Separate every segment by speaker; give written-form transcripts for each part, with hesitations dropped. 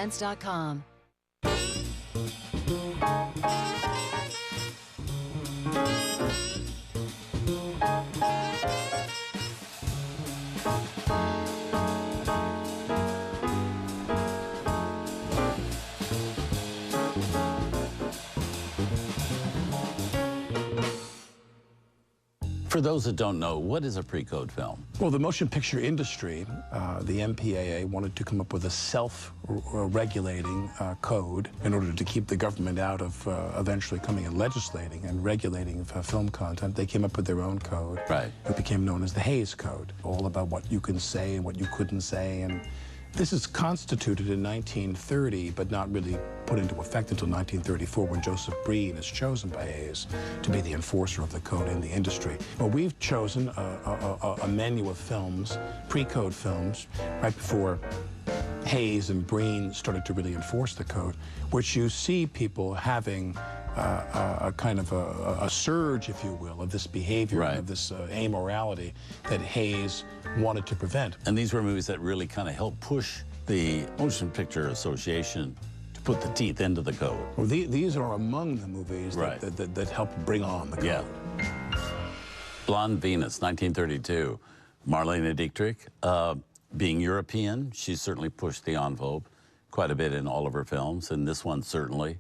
Speaker 1: defense.com.
Speaker 2: For those that don't know, what is a pre-code film?
Speaker 3: Well, the motion picture industry, the MPAA, wanted to come up with a self-regulating code in order to keep the government out of eventually coming and legislating and regulating film content. They came up with their own code.
Speaker 2: Right.
Speaker 3: It became known as the Hays Code, all about what you can say and what you couldn't say. And this is constituted in 1930, but not really put into effect until 1934, when Joseph Breen is chosen by Hays to be the enforcer of the code in the industry. Well, we've chosen a menu of films, pre-code films, right before Hays and Breen started to really enforce the code, which you see people having a kind of a surge, if you will, of this behavior,
Speaker 2: right,
Speaker 3: of this amorality that Hays wanted to prevent.
Speaker 2: And these were movies that really kind of helped push the Motion Picture Association to put the teeth into the code.
Speaker 3: Well, these are among the movies
Speaker 2: right,
Speaker 3: that helped bring on the code.
Speaker 2: Yeah. Blonde Venus, 1932. Marlene Dietrich, being European, she certainly pushed the envelope quite a bit in all of her films, and this one certainly.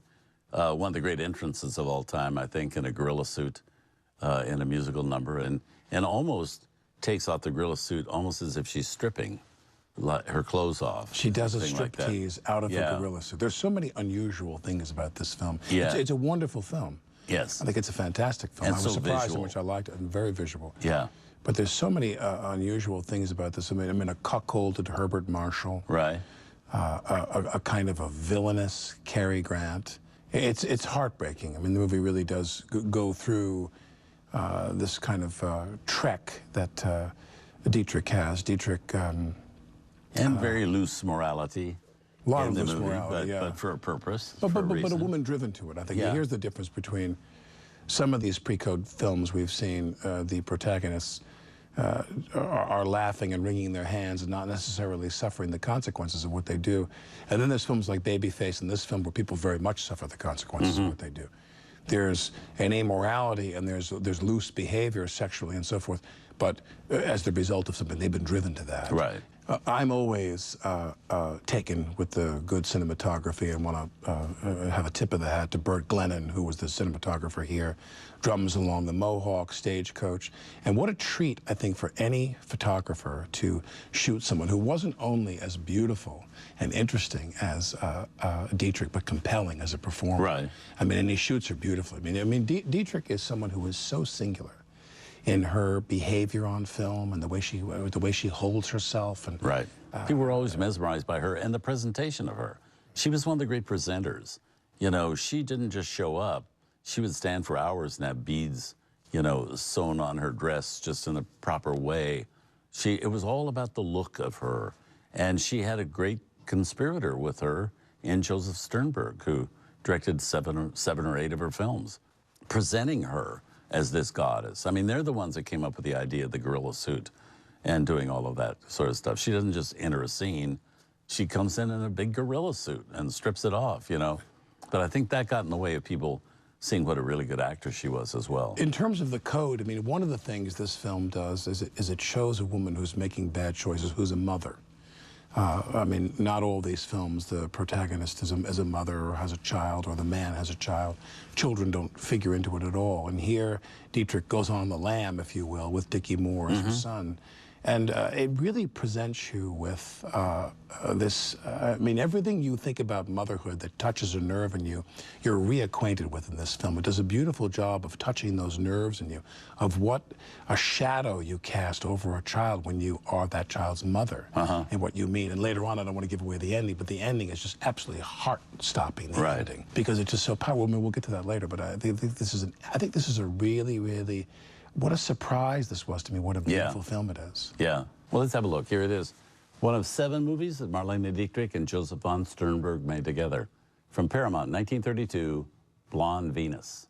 Speaker 2: One of the great entrances of all time, I think, in a gorilla suit in a musical number, and almost takes off the gorilla suit almost as if she's stripping her clothes off.
Speaker 3: She does a striptease out of a gorilla suit. There's so many unusual things about this film.
Speaker 2: Yeah.
Speaker 3: It's a wonderful film.
Speaker 2: Yes.
Speaker 3: I think it's a fantastic film.
Speaker 2: And
Speaker 3: I was
Speaker 2: so
Speaker 3: surprised
Speaker 2: visual.
Speaker 3: how much I liked it, and very visual.
Speaker 2: Yeah.
Speaker 3: But there's so many unusual things about this. I mean, a cuckolded Herbert Marshall.
Speaker 2: Right.
Speaker 3: A kind of a villainous Cary Grant. It's heartbreaking. I mean, the movie really does go through this kind of trek that Dietrich has. Dietrich...
Speaker 2: and very loose morality.
Speaker 3: A lot of
Speaker 2: in the
Speaker 3: loose
Speaker 2: movie,
Speaker 3: morality,
Speaker 2: but for a purpose,
Speaker 3: but
Speaker 2: for a
Speaker 3: a
Speaker 2: reason.
Speaker 3: woman driven to it. I think
Speaker 2: Yeah.
Speaker 3: here's the difference between some of these pre-code films we've seen. The protagonists are laughing and wringing their hands and not necessarily suffering the consequences of what they do. And then there's films like Babyface and this film where people very much suffer the consequences of what they do. There's an amorality and there's loose behavior sexually and so forth, but as the result of something, they've been driven to that.
Speaker 2: Right.
Speaker 3: I'm always taken with the good cinematography and want to have a tip of the hat to Burt Glennon, who was the cinematographer here, drums along the Mohawk, Stagecoach. And what a treat, I think, for any photographer to shoot someone who wasn't only as beautiful and interesting as Dietrich, but compelling as a performer.
Speaker 2: Right.
Speaker 3: I mean, and he shoots her beautifully. I mean, Dietrich is someone who is so singular in her behavior on film and the way she holds herself. And
Speaker 2: right. People were always mesmerized by her and the presentation of her. She was one of the great presenters. You know, she didn't just show up. She would stand for hours and have beads, you know, sewn on her dress just in the proper way. It was all about the look of her. And she had a great conspirator with her in Joseph Sternberg, who directed seven or eight of her films, presenting her as this goddess. I mean, they're the ones that came up with the idea of the gorilla suit and doing all of that sort of stuff. She doesn't just enter a scene. She comes in a big gorilla suit and strips it off, you know. But I think that got in the way of people seeing what a really good actress she was as well.
Speaker 3: In terms of the code, I mean, one of the things this film does is it shows a woman who's making bad choices, who's a mother. I mean, not all these films, the protagonist is a mother or has a child, or the man has a child. Children don't figure into it at all. And here, Dietrich goes on the lam, if you will, with Dickie Moore as her son. And it really presents you with this, I mean, everything you think about motherhood that touches a nerve in you, you're reacquainted with in this film. It does a beautiful job of touching those nerves in you, of what a shadow you cast over a child when you are that child's mother, and what you mean. And later on, I don't want to give away the ending, but the ending is just absolutely heart-stopping, the ending, because it's just so powerful. I mean, we'll get to that later, but I think this is a really, really, what a surprise this was to me, what a beautiful film it is.
Speaker 2: Yeah. Well, let's have a look. Here it is. One of 7 movies that Marlene Dietrich and Joseph von Sternberg made together. From Paramount, 1932, Blonde Venus.